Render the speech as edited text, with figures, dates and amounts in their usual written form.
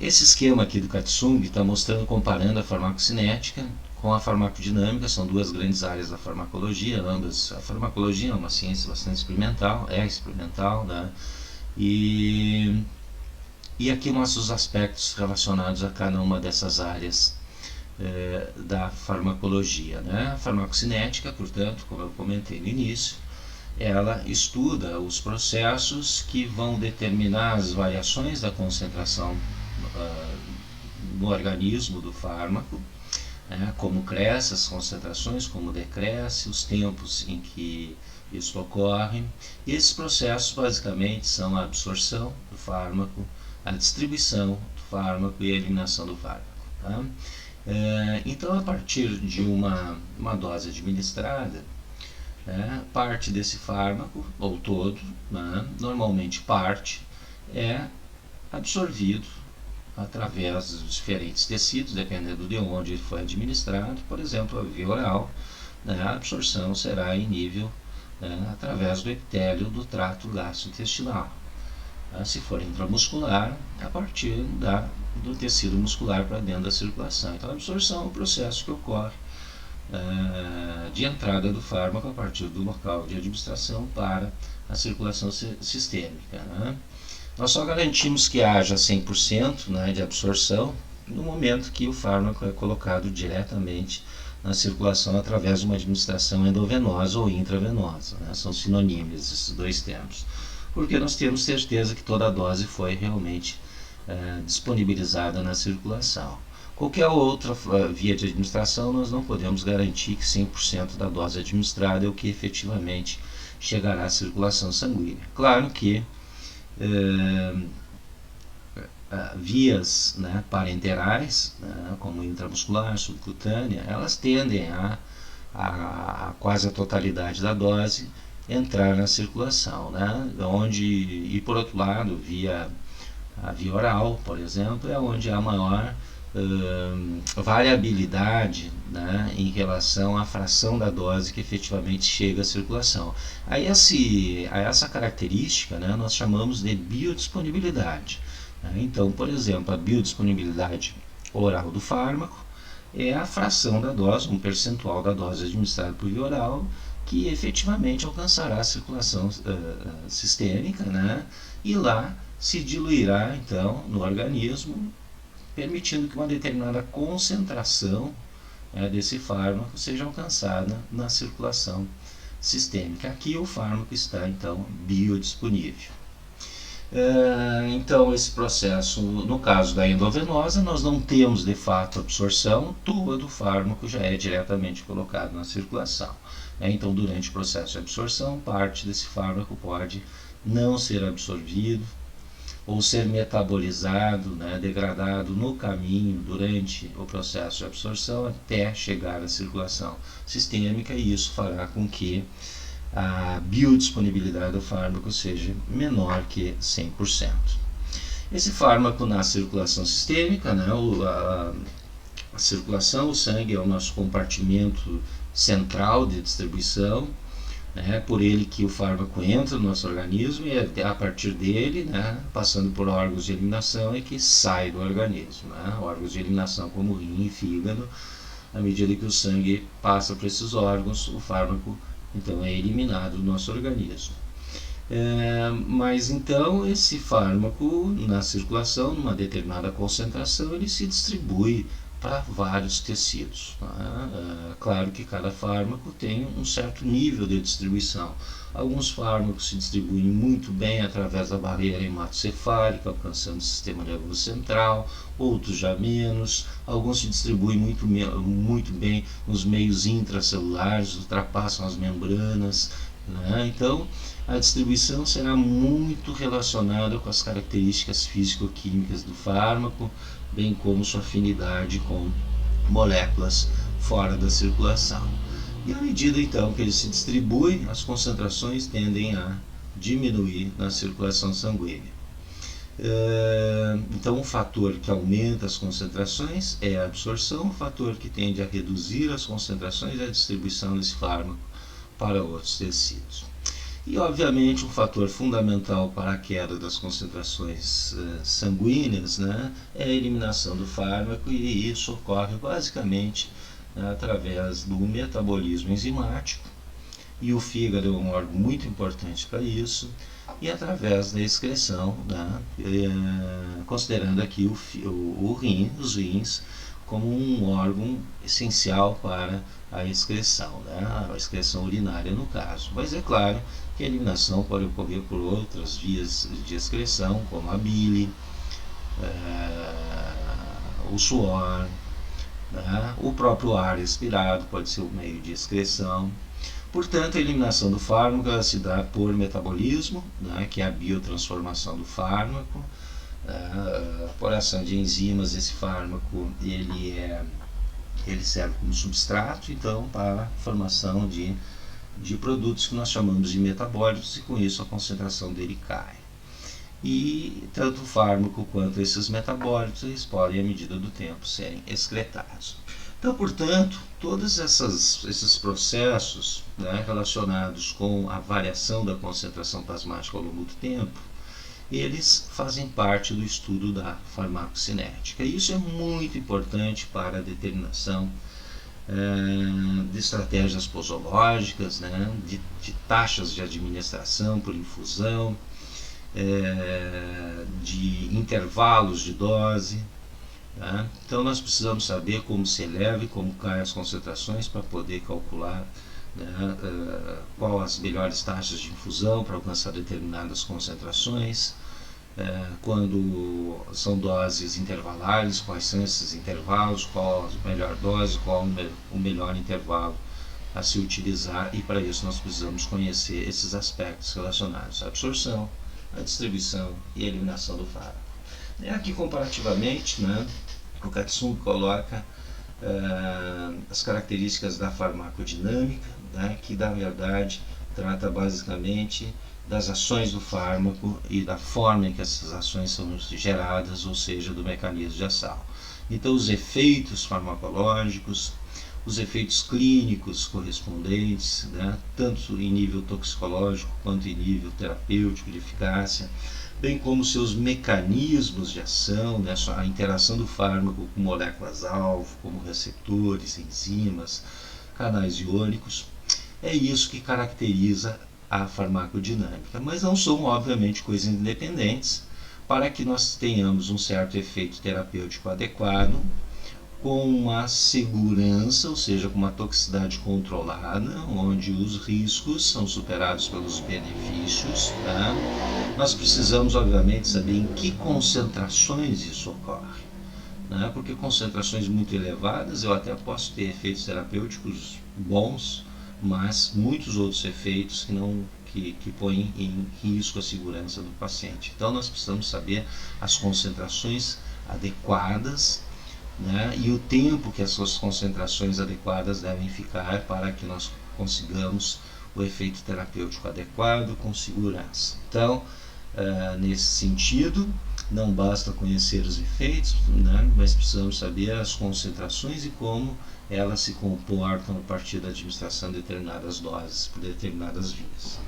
Esse esquema aqui do Katsung está mostrando, comparando a farmacocinética com a farmacodinâmica. São duas grandes áreas da farmacologia, ambas. A farmacologia é uma ciência bastante experimental, né? E aqui mostra os aspectos relacionados a cada uma dessas áreas da farmacologia, né? A farmacocinética, portanto, como eu comentei no início, ela estuda os processos que vão determinar as variações da concentração no organismo do fármaco, né? Como cresce as concentrações, como decresce, os tempos em que isso ocorre. E esses processos basicamente são a absorção do fármaco, a distribuição do fármaco e a eliminação do fármaco, tá? Então, a partir de uma dose administrada, parte desse fármaco, ou todo, né, normalmente parte, é absorvido através dos diferentes tecidos, dependendo de onde ele foi administrado. Por exemplo, a via oral, né, a absorção será em nível através do epitélio do trato gastrointestinal. Se for intramuscular, a partir do tecido muscular para dentro da circulação. Então, a absorção é um processo que ocorre de entrada do fármaco a partir do local de administração para a circulação sistêmica, né? Nós só garantimos que haja 100%, né, de absorção no momento que o fármaco é colocado diretamente na circulação através de uma administração endovenosa ou intravenosa, né? São sinônimos esses dois termos, porque nós temos certeza que toda a dose foi realmente disponibilizada na circulação. Qualquer outra via de administração, nós não podemos garantir que 100% da dose administrada é o que efetivamente chegará à circulação sanguínea. Claro que vias, né, parenterais, né, como intramuscular, subcutânea, elas tendem a quase a totalidade da dose entrar na circulação, né? E por outro lado, a via oral, por exemplo, é onde há maior variabilidade, né, em relação à fração da dose que efetivamente chega à circulação. A essa característica, né, nós chamamos de biodisponibilidade. Então, por exemplo, a biodisponibilidade oral do fármaco é a fração da dose, um percentual da dose administrada por via oral, que efetivamente alcançará a circulação sistêmica, né, e lá se diluirá então no organismo, permitindo que uma determinada concentração desse fármaco seja alcançada na circulação sistêmica. Aqui o fármaco está então biodisponível. Então, esse processo, no caso da endovenosa, nós não temos de fato absorção, todo o fármaco já é diretamente colocado na circulação. Então, durante o processo de absorção, parte desse fármaco pode não ser absorvido ou ser metabolizado, né, degradado no caminho durante o processo de absorção até chegar à circulação sistêmica, e isso fará com que a biodisponibilidade do fármaco seja menor que 100%. Esse fármaco na circulação sistêmica, né, a circulação, o sangue é o nosso compartimento central de distribuição, é por ele que o fármaco entra no nosso organismo, e a partir dele, né, passando por órgãos de eliminação, é que sai do organismo, né? Órgãos de eliminação como rim e fígado. À medida que o sangue passa por esses órgãos, o fármaco então é eliminado do nosso organismo. Mas então esse fármaco na circulação, numa determinada concentração, ele se distribui para vários tecidos. Claro que cada fármaco tem um certo nível de distribuição. Alguns fármacos se distribuem muito bem através da barreira hematocefálica, alcançando o sistema nervoso central, outros já menos. Alguns se distribuem muito bem nos meios intracelulares, ultrapassam as membranas, né? Então, a distribuição será muito relacionada com as características físico-químicas do fármaco, bem como sua afinidade com moléculas fora da circulação. E à medida então que ele se distribui, as concentrações tendem a diminuir na circulação sanguínea. Então, o fator que aumenta as concentrações é a absorção, o fator que tende a reduzir as concentrações é a distribuição desse fármaco para outros tecidos. E, obviamente, um fator fundamental para a queda das concentrações sanguíneas, né, é a eliminação do fármaco, e isso ocorre basicamente através do metabolismo enzimático, e o fígado é um órgão muito importante para isso, e através da excreção, né, considerando aqui os rins como um órgão essencial para a excreção, né, a excreção urinária no caso. Mas é claro que a eliminação pode ocorrer por outras vias de excreção, como a bile, o suor, né, o próprio ar respirado pode ser um meio de excreção. Portanto, a eliminação do fármaco se dá por metabolismo, né, que é a biotransformação do fármaco, por ação de enzimas. Esse fármaco ele serve como substrato, então, para a formação de produtos que nós chamamos de metabólitos, e com isso a concentração dele cai. E tanto o fármaco quanto esses metabólitos eles podem, à medida do tempo, serem excretados. Então, portanto, todos esses processos, né, relacionados com a variação da concentração plasmática ao longo do tempo, eles fazem parte do estudo da farmacocinética. E isso é muito importante para a determinação de estratégias posológicas, né, de taxas de administração por infusão, de intervalos de dose. Tá? Então nós precisamos saber como se eleva e como caem as concentrações para poder calcular, né, qual as melhores taxas de infusão para alcançar determinadas concentrações, quando são doses intervalares, quais são esses intervalos, qual a melhor dose, qual o melhor intervalo a se utilizar, e para isso nós precisamos conhecer esses aspectos relacionados à absorção, à distribuição e à eliminação do fármaco. Aqui comparativamente, né, o Katsumi coloca as características da farmacodinâmica, né, que na verdade trata basicamente das ações do fármaco e da forma em que essas ações são geradas, ou seja, do mecanismo de ação. Então, os efeitos farmacológicos, os efeitos clínicos correspondentes, né, tanto em nível toxicológico quanto em nível terapêutico de eficácia, bem como seus mecanismos de ação, né, a interação do fármaco com moléculas-alvo, como receptores, enzimas, canais iônicos. É isso que caracteriza a farmacodinâmica, mas não são, obviamente, coisas independentes. Para que nós tenhamos um certo efeito terapêutico adequado, com uma segurança, ou seja, com uma toxicidade controlada, onde os riscos são superados pelos benefícios, tá? Nós precisamos, obviamente, saber em que concentrações isso ocorre, né? Porque concentrações muito elevadas eu até posso ter efeitos terapêuticos bons, mas muitos outros efeitos que põem em risco a segurança do paciente. Então nós precisamos saber as concentrações adequadas, né, e o tempo que essas concentrações adequadas devem ficar para que nós consigamos o efeito terapêutico adequado com segurança. Então, nesse sentido, não basta conhecer os efeitos, né, mas precisamos saber as concentrações e como elas se comportam a partir da administração de determinadas doses por determinadas vias.